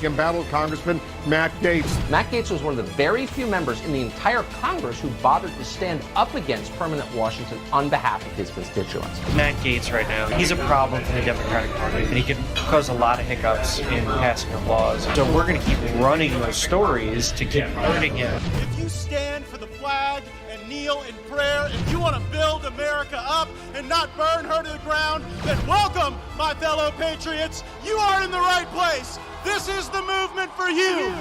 embattled Congressman Matt Gaetz. Matt Gaetz was one of the very few members in the entire Congress who bothered to stand up against permanent Washington on behalf of his constituents. Matt Gaetz right now, he's a problem for the Democratic Party, and he can cause a lot of hiccups in passing of laws. So we're going to keep running those stories to keep hurting him. If you stand for the flag and kneel in prayer, if you want to build America up and not burn her to the ground, then welcome, my fellow patriots. You are in the right place. This is the movement for you.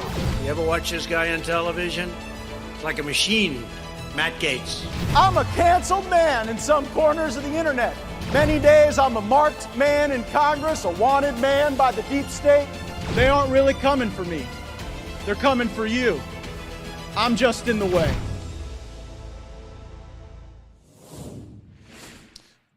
You ever watch this guy on television? It's like a machine. Matt Gaetz. I'm a canceled man in some corners of the internet. Many days I'm a marked man in Congress, a wanted man by the deep state. They aren't really coming for me. They're coming for you. I'm just in the way.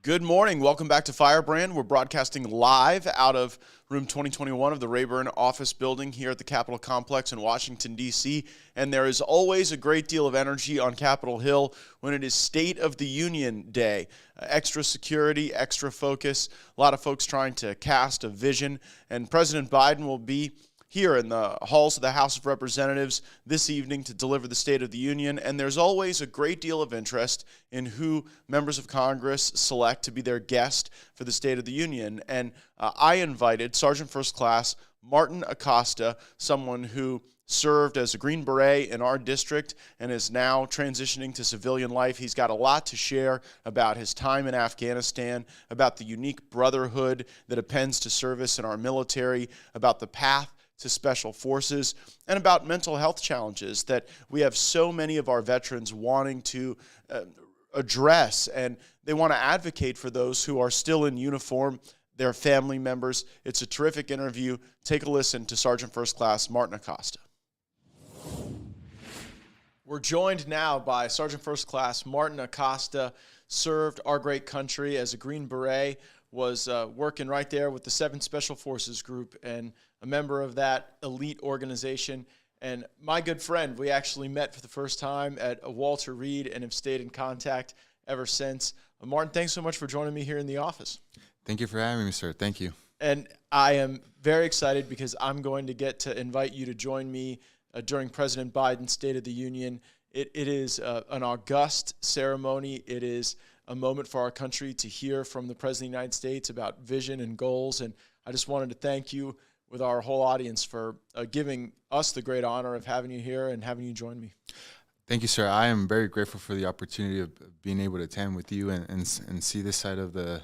Good morning. Welcome back to Firebrand. We're broadcasting live out of room 2021 of the Rayburn office building here at the Capitol Complex in Washington, D.C. And there is always a great deal of energy on Capitol Hill when it is State of the Union Day. Extra security, extra focus, a lot of folks trying to cast a vision. And President Biden will be here in the halls of the House of Representatives this evening to deliver the State of the Union, and there's always a great deal of interest in who members of Congress select to be their guest for the State of the Union. And I invited Sergeant First Class Martin Acosta, someone who served as a Green Beret in our district and is now transitioning to civilian life. He's got a lot to share about his time in Afghanistan, about the unique brotherhood that appends to service in our military, about the path to special forces, and about mental health challenges that we have so many of our veterans wanting to address, and they want to advocate for those who are still in uniform, their family members. It's a terrific interview. Take a listen to Sergeant First Class Martin Acosta. We're joined now by Sergeant First Class Martin Acosta, served our great country as a Green Beret, was working right there with the 7th Special Forces Group and a member of that elite organization. And my good friend, we actually met for the first time at a Walter Reed and have stayed in contact ever since. Martin, thanks so much for joining me here in the office. Thank you for having me, sir. Thank you. And I am very excited because I'm going to get to invite you to join me during President Biden's State of the Union. It is an august ceremony. It is a moment for our country to hear from the President of the United States about vision and goals. And I just wanted to thank you with our whole audience for giving us the great honor of having you here and having you join me. Thank you, sir. I am very grateful for the opportunity of being able to attend with you and see this side of the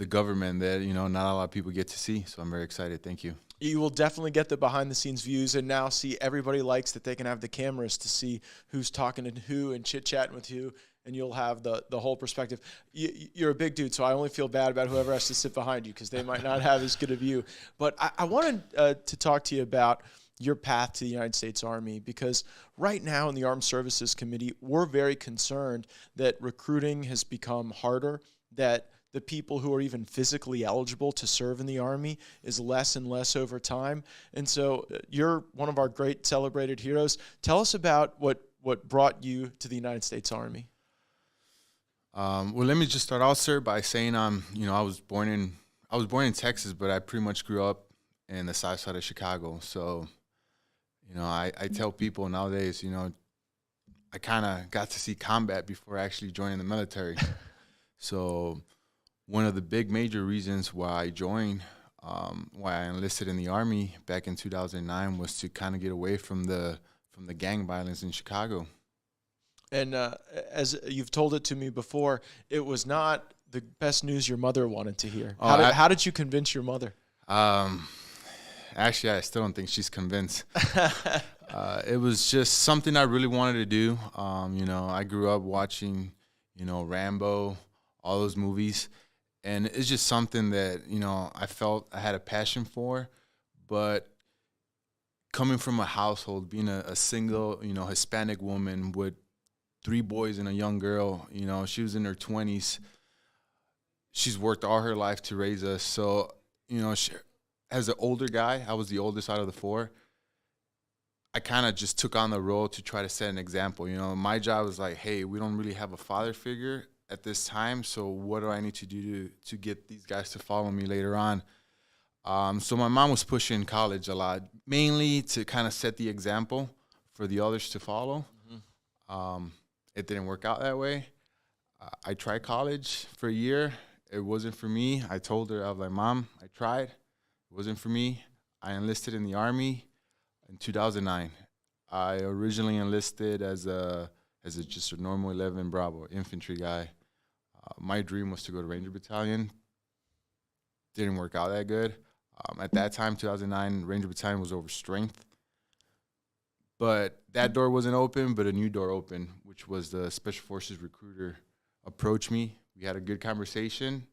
government that, you know, not a lot of people get to see. So I'm very excited. Thank you. You will definitely get the behind-the-scenes views and now see everybody likes that they can have the cameras to see who's talking to who and chit-chatting with who, and you'll have the whole perspective. You're a big dude, so I only feel bad about whoever has to sit behind you because they might not have as good a view. But I wanted to talk to you about your path to the United States Army, because right now in the Armed Services Committee, we're very concerned that recruiting has become harder, that the people who are even physically eligible to serve in the Army is less and less over time. And so you're one of our great celebrated heroes. Tell us about what brought you to the United States Army. Well, let me just start out, sir, by saying I was born in Texas, but I pretty much grew up in the south side of Chicago. So, I tell people nowadays, I kind of got to see combat before actually joining the military. So one of the big major reasons why I joined, why I enlisted in the Army back in 2009 was to kind of get away from the gang violence in Chicago. And as you've told it to me before, it was not the best news your mother wanted to hear. How did you convince your mother? Actually, I still don't think she's convinced. It was just something I really wanted to do. I grew up watching, Rambo, all those movies. And it's just something that, I felt I had a passion for. But coming from a household, being a single, Hispanic woman with 3 boys and a young girl, she was in her 20s. She's worked all her life to raise us. So, as an older guy, I was the oldest out of the 4. I kind of just took on the role to try to set an example. My job was like, hey, we don't really have a father figure at this time, so what do I need to do to get these guys to follow me later on? So my mom was pushing college a lot, mainly to kind of set the example for the others to follow. It didn't work out that way. I tried college for a year. It wasn't for me. I told her, I was like, Mom, I tried. It wasn't for me. I enlisted in the Army in 2009. I originally enlisted as just a normal 11 Bravo infantry guy. My dream was to go to Ranger Battalion. Didn't work out that good. At that time, 2009, Ranger Battalion was over strength. But that door wasn't open, but a new door opened, which was the Special Forces recruiter approached me. We had a good conversation,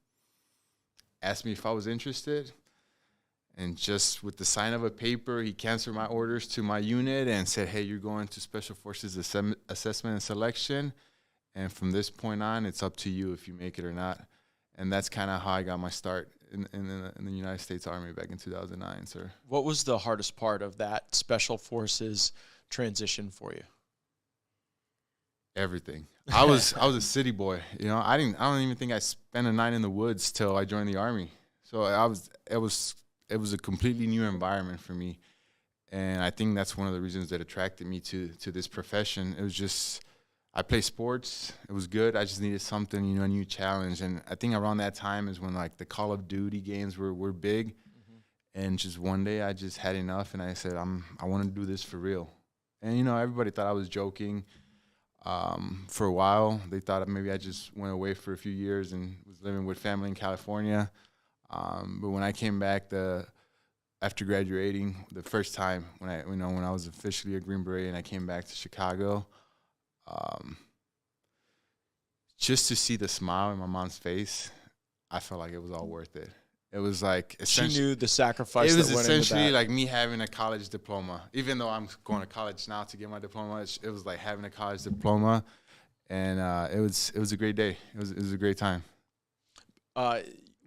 asked me if I was interested. And just with the sign of a paper, he canceled my orders to my unit and said, hey, you're going to Special Forces Assessment and Selection. And from this point on, it's up to you if you make it or not. And that's kind of how I got my start in the United States Army back in 2009, sir. What was the hardest part of that Special Forces transition for you? Everything. I was a city boy. You know, I don't even think I spent a night in the woods till I joined the Army. So it was a completely new environment for me. And I think that's one of the reasons that attracted me to this profession. It was just, I play sports. It was good. I just needed something, you know, a new challenge. And I think around that time is when like the Call of Duty games were big. And just one day I just had enough and I said, I want to do this for real. And, you know, everybody thought I was joking. For a while, they thought maybe I just went away for a few years and was living with family in California. But when I came back after graduating, the first time when I was officially a Green Beret and I came back to Chicago, just to see the smile in my mom's face, I felt like it was all worth it. It was like She knew the sacrifice. It was that went into essentially that. like me having a college diploma. Even though I'm going to college now to get my diploma, it was like having a college diploma, and it was a great day. It was a great time.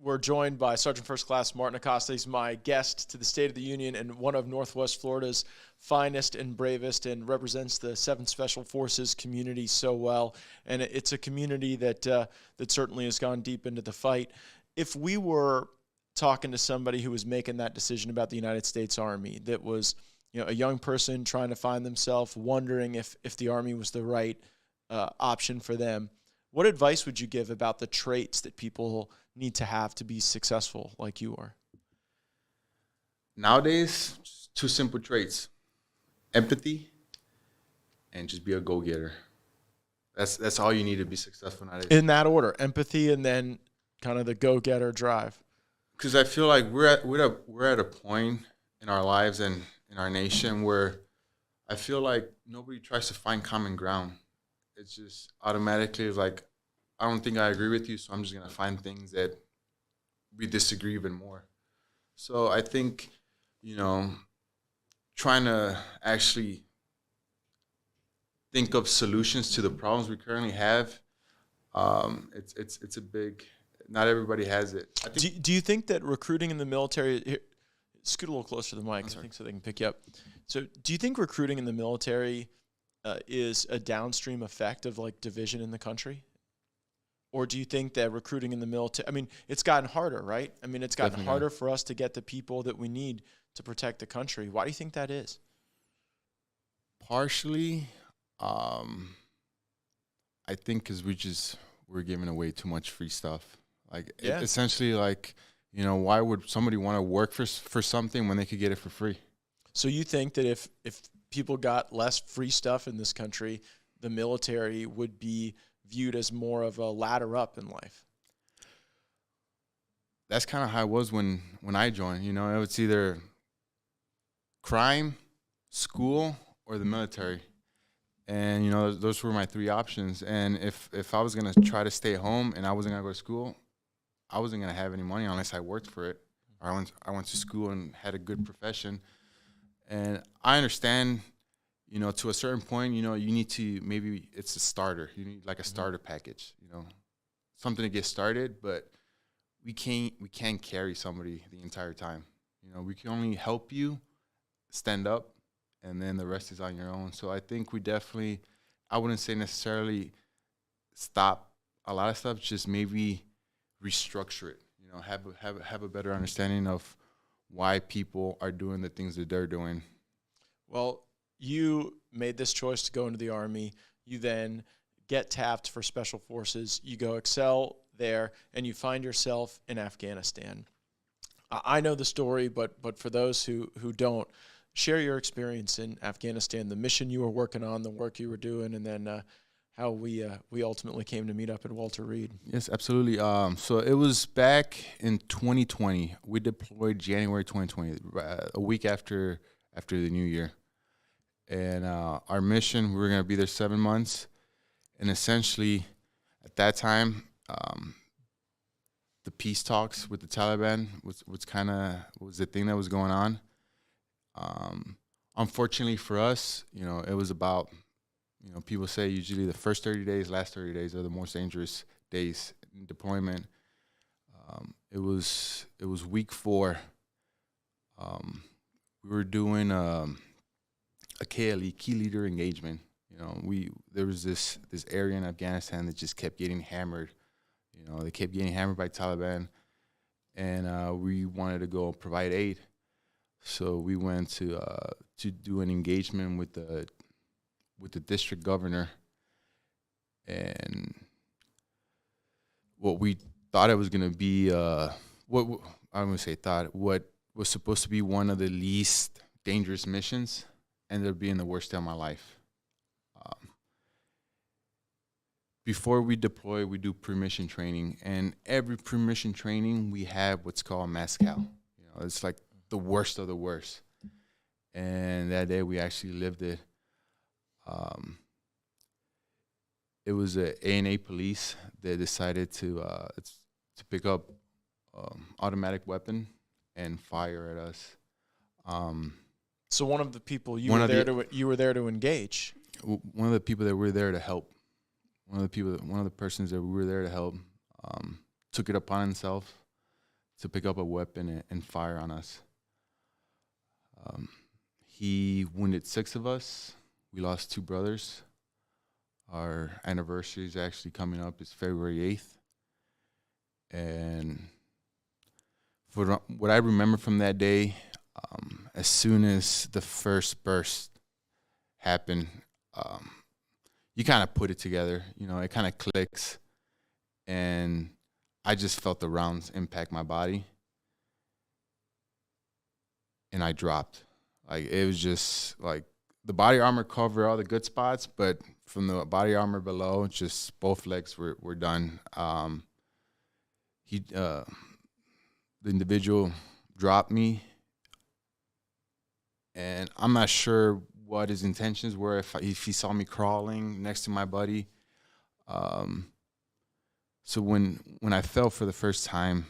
We're joined by Sergeant First Class Martin Acosta. He's my guest to the State of the Union and one of Northwest Florida's finest and bravest, and represents the 7th Special Forces community so well. And it's a community that certainly has gone deep into the fight. If we were talking to somebody who was making that decision about the United States Army, that was, you know, a young person trying to find themselves, wondering if the Army was the right option for them, what advice would you give about the traits that people need to have to be successful like you are? Nowadays, just 2 simple traits: empathy and just be a go-getter. That's all you need to be successful nowadays. In that order, empathy and then kind of the go-getter drive. Because I feel like we're at a point in our lives and in our nation where I feel like nobody tries to find common ground. It's just automatically like, I don't think I agree with you, so I'm just going to find things that we disagree even more. So I think, you know, trying to actually think of solutions to the problems we currently have, it's a big... Not everybody has it. I think Do you think that recruiting in the military... Here, scoot a little closer to the mic, I think, so they can pick you up. So do you think recruiting in the military is a downstream effect of, like, division in the country? Or do you think that recruiting in the military... I mean, it's gotten harder, right? I mean, it's gotten Definitely. harder for us to get the people that we need to protect the country. Why do you think that is? partially, I think because we're giving away too much free stuff. Like, Yeah. essentially, like, you know, why would somebody want to work for something when they could get it for free? So you think that if people got less free stuff in this country, the military would be viewed as more of a ladder up in life? That's kind of how it was when I joined. You know, it was either crime, school, or the military. And, you know, those were my 3 options. And if I was going to try to stay home and I wasn't going to go to school, I wasn't going to have any money unless I worked for it. Or I went to school and had a good profession. And I understand, you know, to a certain point, you know, you need to, maybe it's a starter. You need like a starter package, you know, something to get started. But we can't carry somebody the entire time. You know, we can only help you stand up, and then the rest is on your own. So I think we definitely, I wouldn't say necessarily stop a lot of stuff, just maybe restructure it. You know, have a better understanding of why people are doing the things that they're doing. Well, you made this choice to go into the Army. You then get tapped for Special Forces. You go excel there, and you find yourself in Afghanistan. I know the story, but for those who don't, share your experience in Afghanistan, the mission you were working on, the work you were doing, and then how we ultimately came to meet up at Walter Reed. Yes, absolutely. So it was back in 2020. We deployed January 2020, a week after the new year. And our mission, we were going to be there 7 months. And essentially, at that time, the peace talks with the Taliban was the thing that was going on. Unfortunately for us, it was about, people say usually the first 30 days, last 30 days are the most dangerous days in deployment. It was week 4. We were doing a KLE, key leader engagement. There was this area in Afghanistan that just kept getting hammered. They kept getting hammered by Taliban, and we wanted to go provide aid. So we went to do an engagement with the district governor, and what we thought it was going to be, what was supposed to be one of the least dangerous missions, ended up being the worst day of my life. Before we deploy, we do pre-mission training, and every pre-mission training we have what's called Mezcal. It's like the worst of the worst. And that day we actually lived it. It was a A&A police that decided to pick up automatic weapon and fire at us. So one of the people you were there to engage. One of the people that were there to help. One of the persons that we were there to help took it upon himself to pick up a weapon and fire on us. He wounded 6 of us. We lost 2 brothers. Our anniversary is actually coming up. It's February 8th. And for what I remember from that day, as soon as the first burst happened, you kind of put it together. It kind of clicks. And I just felt the rounds impact my body. And I dropped. It was just like the body armor covered all the good spots, but from the body armor below, just both legs were done. The individual dropped me, and I'm not sure what his intentions were, if he saw me crawling next to my buddy. So when I fell for the first time,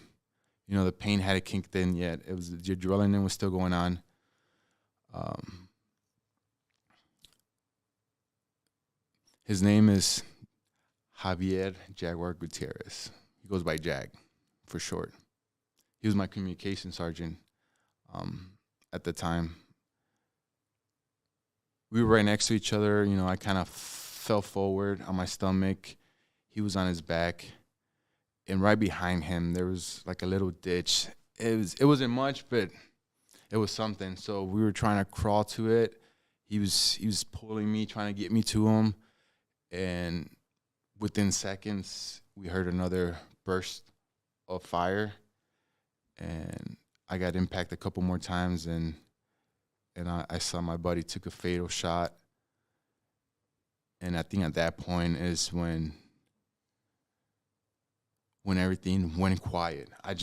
the pain hadn't kicked in yet. It was the adrenaline was still going on. His name is Javier Jaguar Gutierrez. He goes by Jag for short. He was my communication sergeant at the time. We were right next to each other. I kind of fell forward on my stomach. He was on his back. And right behind him, there was like a little ditch. It wasn't much, but it was something. So we were trying to crawl to it. He was pulling me, trying to get me to him. And within seconds, we heard another burst of fire. And I got impacted a couple more times, and I saw my buddy took a fatal shot. And I think at that point is when everything went quiet. I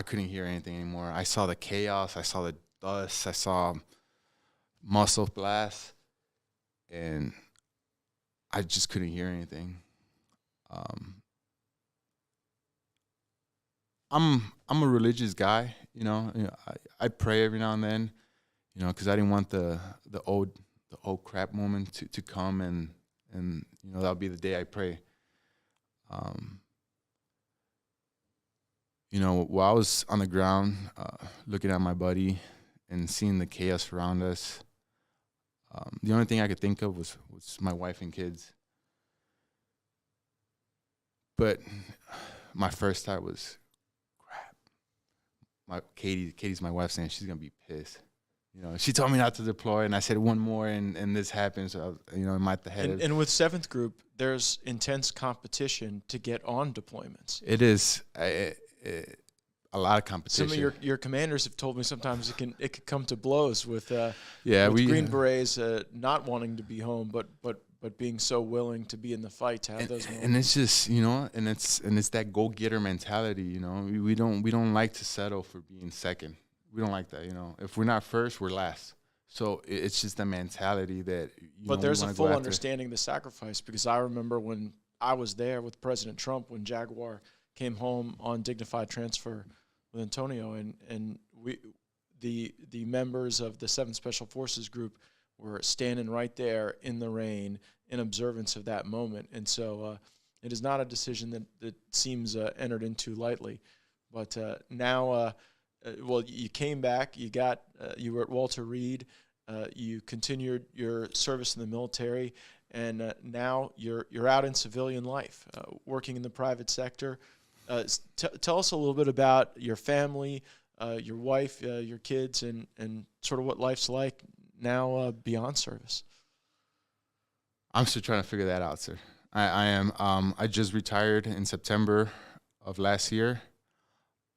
couldn't hear anything anymore. I saw the chaos. I saw the dust. I saw muscle blast. And I just couldn't hear anything. I'm a religious guy, I pray every now and then, because I didn't want the old crap moment to come, and that'll be the day I pray. While I was on the ground, looking at my buddy and seeing the chaos around us, the only thing I could think of was my wife and kids. But my first thought was, crap, Katie's my wife, saying she's gonna be pissed. You know, she told me not to deploy, and I said one more, and this happened. So I was, I'm at the head. And with 7th Group, there's intense competition to get on deployments. It is a lot of competition. Some of your commanders have told me sometimes it could come to blows with we Green Berets not wanting to be home, but being so willing to be in the fight to have those moments. And it's just, and it's that go-getter mentality. We don't like to settle for being second. We don't like that. If we're not first, we're last. So it's just the mentality that. But there's a full understanding of the sacrifice, because I remember when I was there with President Trump when Jaguar came home on dignified transfer with Antonio, and the members of the 7th Special Forces Group were standing right there in the rain in observance of that moment. And so it is not a decision that seems entered into lightly. But now, you came back, you were at Walter Reed, you continued your service in the military, and now you're out in civilian life, working in the private sector. Tell us a little bit about your family, your wife, your kids, and sort of what life's like now beyond service. I'm still trying to figure that out, sir. I am. I just retired in September of last year.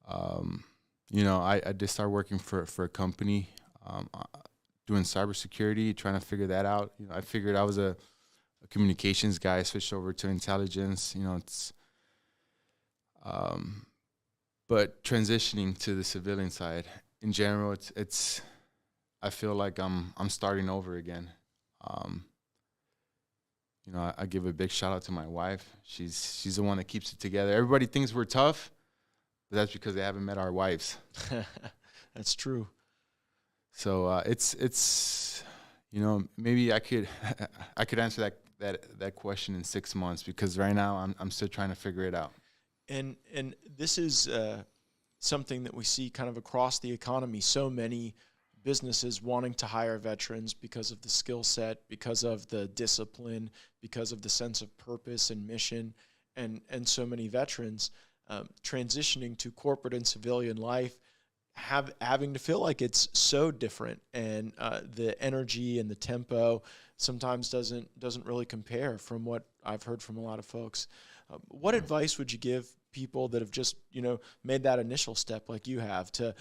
I did start working for a company doing cybersecurity, trying to figure that out. I figured I was a communications guy, switched over to intelligence. But transitioning to the civilian side in general, it's. I feel like I'm starting over again. I give a big shout out to my wife. She's the one that keeps it together. Everybody thinks we're tough, but that's because they haven't met our wives. That's true. So it's maybe I could answer that question in 6 months, because right now I'm still trying to figure it out. And this is something that we see kind of across the economy. So many businesses wanting to hire veterans because of the skill set, because of the discipline, because of the sense of purpose and mission, and so many veterans transitioning to corporate and civilian life, having to feel like it's so different, and the energy and the tempo sometimes doesn't really compare from what I've heard from a lot of folks. What advice would you give people that have just made that initial step like you have, to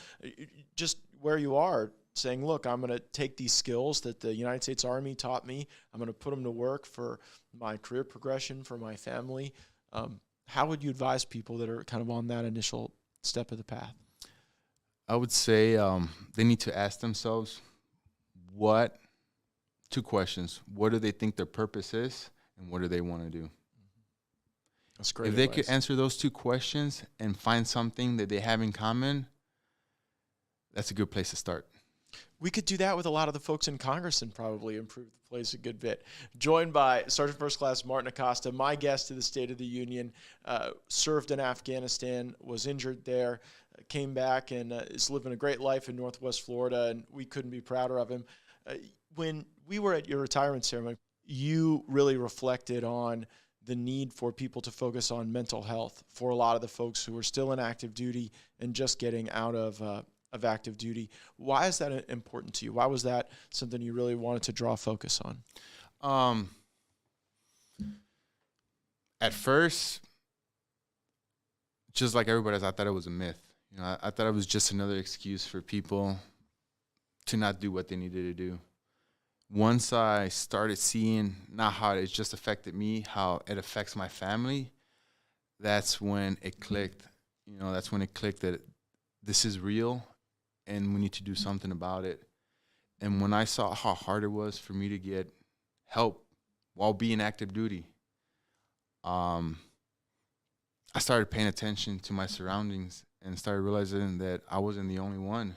just where you are, saying, look, I'm going to take these skills that the United States Army taught me, I'm going to put them to work for my career progression, for my family? How would you advise people that are kind of on that initial step of the path? I would say they need to ask themselves two questions. What do they think their purpose is, and what do they want to do? That's great. If they could answer those two questions and find something that they have in common, that's a good place to start. We could do that with a lot of the folks in Congress and probably improve the place a good bit. Joined by Sergeant First Class Martin Acosta, my guest to the State of the Union, served in Afghanistan, was injured there, came back, and is living a great life in Northwest Florida, and we couldn't be prouder of him. When we were at your retirement ceremony, you really reflected on the need for people to focus on mental health for a lot of the folks who are still in active duty and just getting out of active duty. Why is that important to you? Why was that something you really wanted to draw focus on? At first, just like everybody else, I thought it was a myth. I thought it was just another excuse for people to not do what they needed to do. Once I started seeing not how it just affected me, how it affects my family, that's when it clicked. That's when it clicked that this is real and we need to do something about it. And when I saw how hard it was for me to get help while being active duty, I started paying attention to my surroundings and started realizing that I wasn't the only one.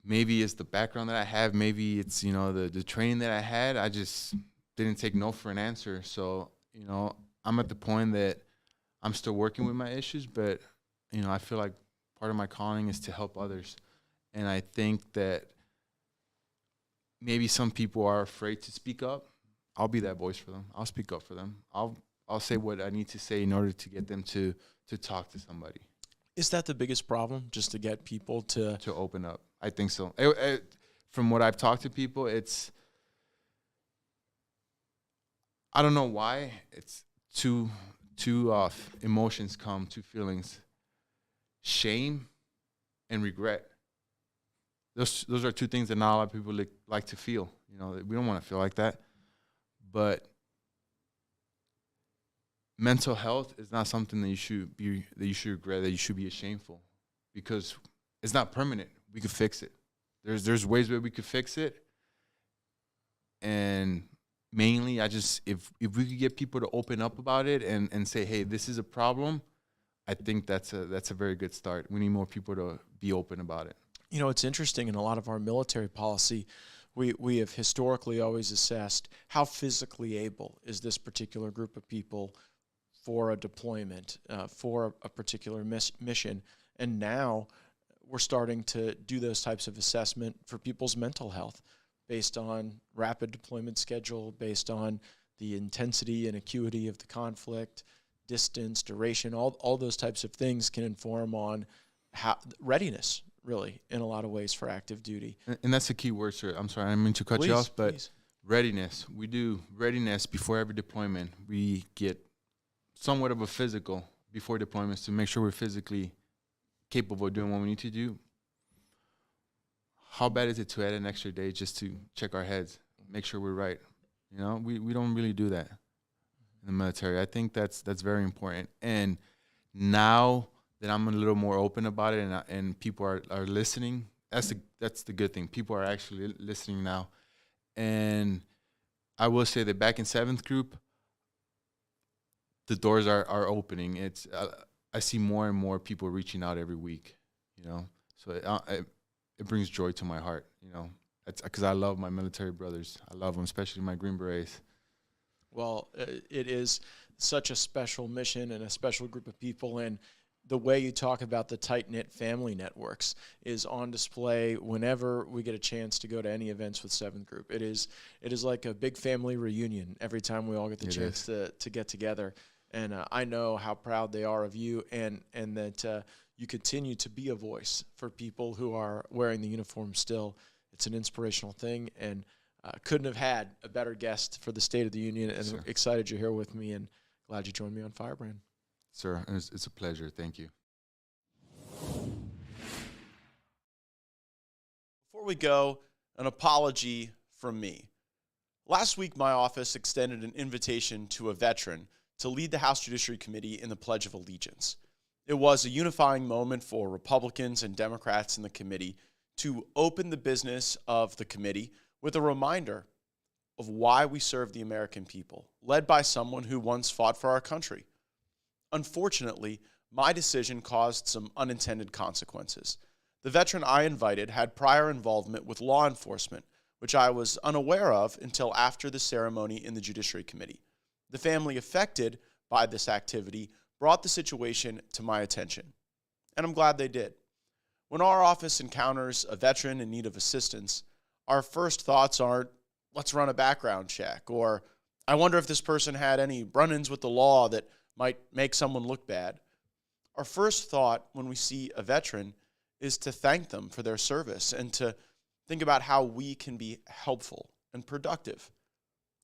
Maybe it's the background that I have. Maybe it's, the training that I had. I just didn't take no for an answer. So, I'm at the point that I'm still working with my issues, but, I feel like part of my calling is to help others. And I think that maybe some people are afraid to speak up. I'll be that voice for them. I'll speak up for them. I'll I'll say what I need to say in order to get them to talk to somebody. Is that the biggest problem, just to get people to open up? I think so. From what I've talked to people, I don't know why, it's two emotions come, two feelings: shame and regret. Those are two things that not a lot of people like to feel. You know, we don't want to feel like that. But mental health is not something that you should regret, that you should be ashamed for, because it's not permanent. We could fix it. There's ways where we could fix it. And mainly, if we could get people to open up about it and say, hey, this is a problem, I think that's a very good start. We need more people to be open about it. You know, it's interesting, in a lot of our military policy, we have historically always assessed how physically able is this particular group of people for a deployment, for a particular mission. And now we're starting to do those types of assessment for people's mental health based on rapid deployment schedule, based on the intensity and acuity of the conflict, distance, duration, all those types of things can inform on how readiness, really, in a lot of ways, for active duty. And that's a key word, sir. I'm sorry, I didn't mean to cut you off, but readiness. We do readiness before every deployment. We get somewhat of a physical before deployments to make sure we're physically capable of doing what we need to do. How bad is it to add an extra day just to check our heads, make sure we're right? You know, we don't really do that in the military. I think that's very important. And now that I'm a little more open about it, and people are listening, that's the good thing. People are actually listening now. And I will say that back in 7th Group, the doors are opening. It's I see more and more people reaching out every week, you know. So it brings joy to my heart, you know. It's because I love my military brothers. I love them, especially my Green Berets. Well, it is such a special mission and a special group of people, and the way you talk about the tight-knit family networks is on display whenever we get a chance to go to any events with 7th Group. It is like a big family reunion every time we all get the chance to get together. And I know how proud they are of you, and that you continue to be a voice for people who are wearing the uniform still. It's an inspirational thing, and couldn't have had a better guest for the State of the Union, and I'm excited you're here with me, and glad you joined me on Firebrand. Sir, it's a pleasure. Thank you. Before we go, an apology from me. Last week, my office extended an invitation to a veteran to lead the House Judiciary Committee in the Pledge of Allegiance. It was a unifying moment for Republicans and Democrats in the committee to open the business of the committee with a reminder of why we serve the American people, led by someone who once fought for our country. Unfortunately, my decision caused some unintended consequences. The veteran I invited had prior involvement with law enforcement, which I was unaware of until after the ceremony in the Judiciary Committee. The family affected by this activity brought the situation to my attention, and I'm glad they did. When our office encounters a veteran in need of assistance, our first thoughts aren't, let's run a background check, or I wonder if this person had any run-ins with the law that might make someone look bad. Our first thought when we see a veteran is to thank them for their service and to think about how we can be helpful and productive.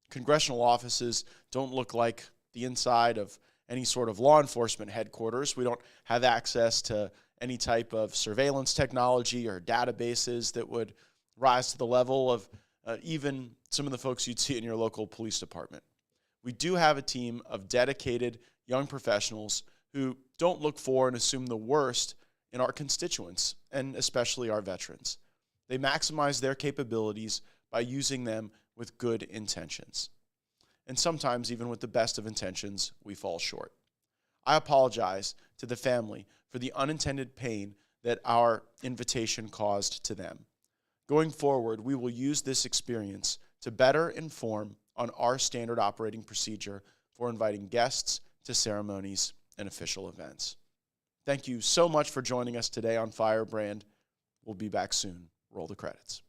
Congressional offices don't look like the inside of any sort of law enforcement headquarters. We don't have access to any type of surveillance technology or databases that would rise to the level of even some of the folks you'd see in your local police department. We do have a team of dedicated young professionals who don't look for and assume the worst in our constituents, and especially our veterans. They maximize their capabilities by using them with good intentions. And sometimes, even with the best of intentions, we fall short. I apologize to the family for the unintended pain that our invitation caused to them. Going forward, we will use this experience to better inform on our standard operating procedure for inviting guests to ceremonies and official events. Thank you so much for joining us today on Firebrand. We'll be back soon. Roll the credits.